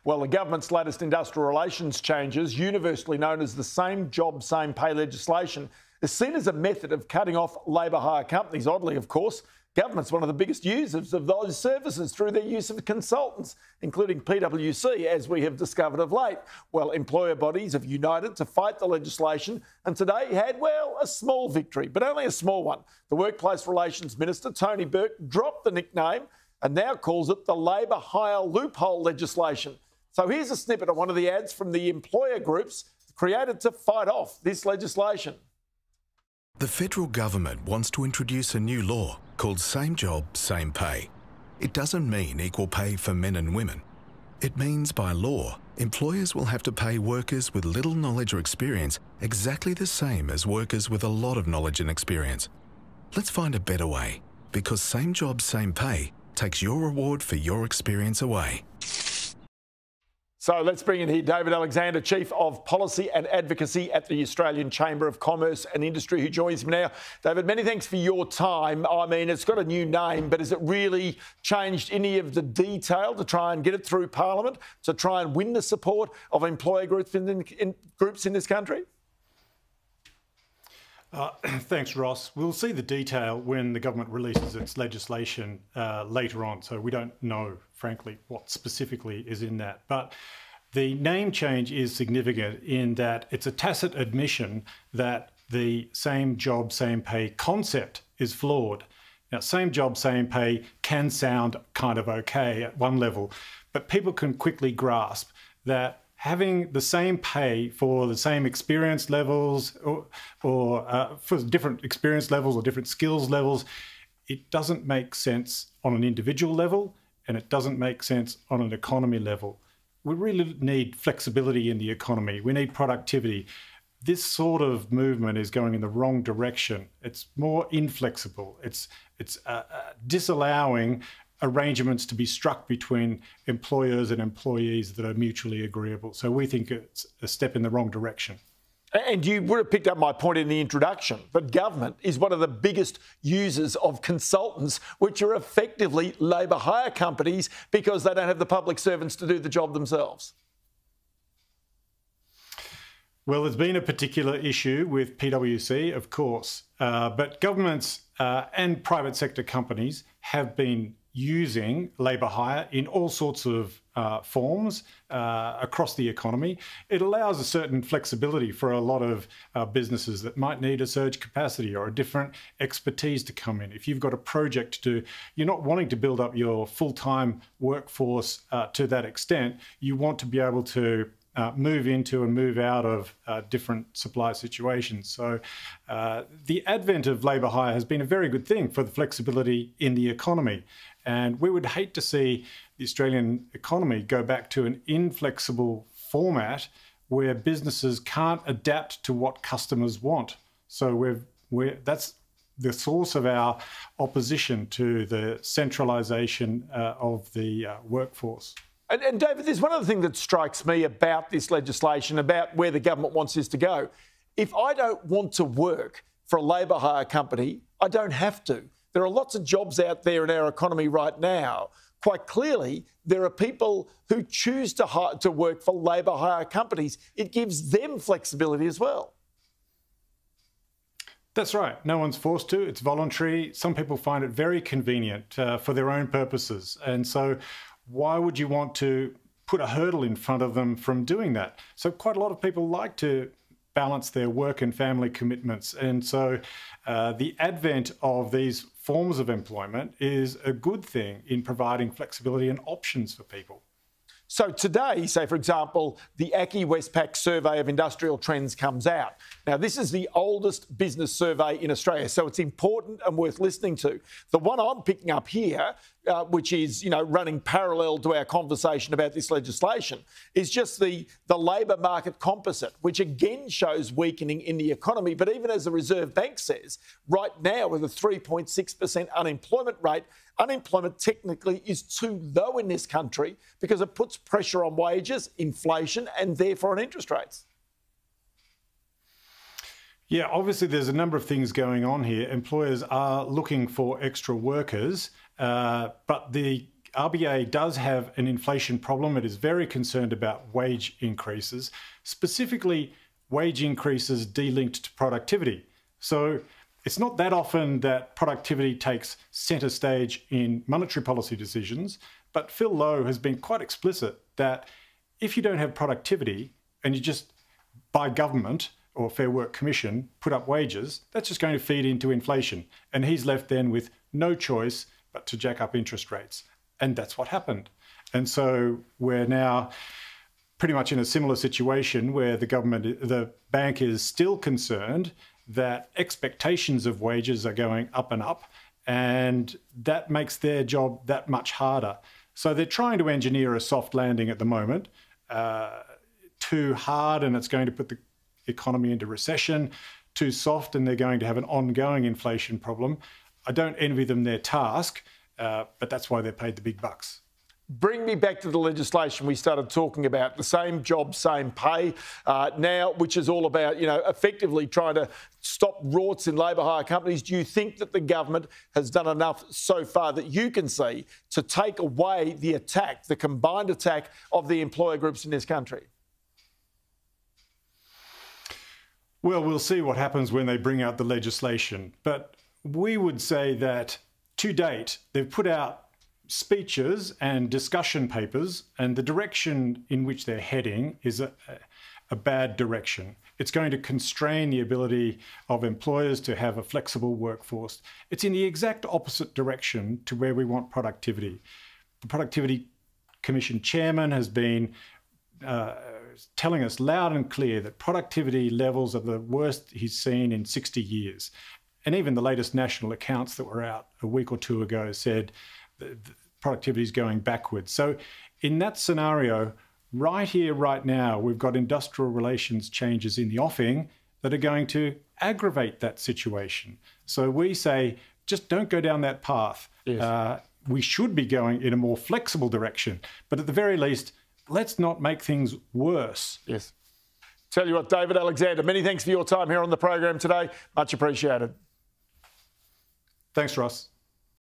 Well, the government's latest industrial relations changes, universally known as the Same Job, Same Pay legislation, is seen as a method of cutting off labour hire companies. Oddly, of course, government's one of the biggest users of those services through their use of consultants, including PwC, as we have discovered of late. Well, employer bodies have united to fight the legislation and today had, well, a small victory, but only a small one. The Workplace Relations Minister, Tony Burke, dropped the nickname and now calls it the labour hire loophole legislation. So here's a snippet of one of the ads from the employer groups created to fight off this legislation. The federal government wants to introduce a new law called Same Job, Same Pay. It doesn't mean equal pay for men and women. It means by law, employers will have to pay workers with little knowledge or experience exactly the same as workers with a lot of knowledge and experience. Let's find a better way, because Same Job, Same Pay takes your reward for your experience away. So let's bring in here David Alexander, Chief of Policy and Advocacy at the Australian Chamber of Commerce and Industry, who joins me now. David, many thanks for your time. I mean, it's got a new name, but has it really changed any of the detail to try and get it through Parliament, to try and win the support of employer groups in this country? Thanks, Ross. We'll see the detail when the government releases its legislation later on. So we don't know, frankly, what specifically is in that. But the name change is significant in that it's a tacit admission that the same job, same pay concept is flawed. Now, same job, same pay can sound kind of okay at one level, but people can quickly grasp that having the same pay for the same experience levels or for different experience levels or different skills levels, it doesn't make sense on an individual level and it doesn't make sense on an economy level. We really need flexibility in the economy. We need productivity. This sort of movement is going in the wrong direction. It's more inflexible. It's disallowing arrangements to be struck between employers and employees that are mutually agreeable. So we think it's a step in the wrong direction. And you would have picked up my point in the introduction, but government is one of the biggest users of consultants, which are effectively labour hire companies because they don't have the public servants to do the job themselves. Well, there's been a particular issue with PwC, of course, but governments and private sector companies have been using labour hire in all sorts of forms across the economy. It allows a certain flexibility for a lot of businesses that might need a surge capacity or a different expertise to come in. If you've got a project to do, you're not wanting to build up your full-time workforce to that extent. You want to be able to move into and move out of different supply situations. So the advent of labour hire has been a very good thing for the flexibility in the economy. And we would hate to see the Australian economy go back to an inflexible format where businesses can't adapt to what customers want. So that's the source of our opposition to the centralisation of the workforce. And David, there's one other thing that strikes me about this legislation, about where the government wants this to go. If I don't want to work for a labour hire company, I don't have to. There are lots of jobs out there in our economy right now. Quite clearly, there are people who choose to work for labour hire companies. It gives them flexibility as well. That's right. No one's forced to. It's voluntary. Some people find it very convenient for their own purposes. And so why would you want to put a hurdle in front of them from doing that? So quite a lot of people like to balance their work and family commitments. And so the advent of these forms of employment is a good thing in providing flexibility and options for people. So today, say, for example, the ACCI-Westpac survey of industrial trends comes out. Now, this is the oldest business survey in Australia, so it's important and worth listening to. The one I'm picking up here, which is, running parallel to our conversation about this legislation, is just the labour market composite, which again shows weakening in the economy. But even as the Reserve Bank says, right now with a 3.6% unemployment rate, unemployment technically is too low in this country because it puts pressure on wages, inflation, and therefore on interest rates. Yeah, obviously there's a number of things going on here. Employers are looking for extra workers, but the RBA does have an inflation problem. It is very concerned about wage increases, specifically wage increases delinked to productivity. So it's not that often that productivity takes centre stage in monetary policy decisions, but Phil Lowe has been quite explicit that if you don't have productivity and you just, by government or Fair Work Commission, put up wages, that's just going to feed into inflation. And he's left then with no choice but to jack up interest rates. And that's what happened. And so we're now pretty much in a similar situation where the bank is still concerned that expectations of wages are going up and up, and that makes their job that much harder. So they're trying to engineer a soft landing at the moment. Too hard and it's going to put the economy into recession. Too soft and they're going to have an ongoing inflation problem. I don't envy them their task, but that's why they're paid the big bucks. Bring me back to the legislation we started talking about, the same job, same pay now, which is all about, effectively trying to stop rorts in labour hire companies. Do you think that the government has done enough so far that you can see to take away the attack, the combined attack of the employer groups in this country? Well, we'll see what happens when they bring out the legislation. But we would say that to date, they've put out speeches and discussion papers, and the direction in which they're heading is a bad direction. It's going to constrain the ability of employers to have a flexible workforce. It's in the exact opposite direction to where we want productivity. The Productivity Commission chairman has been telling us loud and clear that productivity levels are the worst he's seen in 60 years. And even the latest national accounts that were out a week or two ago said that productivity is going backwards. So in that scenario, right here, right now, we've got industrial relations changes in the offing that are going to aggravate that situation. So we say, just don't go down that path. Yes. We should be going in a more flexible direction. But at the very least, let's not make things worse. Yes. Tell you what, David Alexander, many thanks for your time here on the program today. Much appreciated. Thanks, Ross.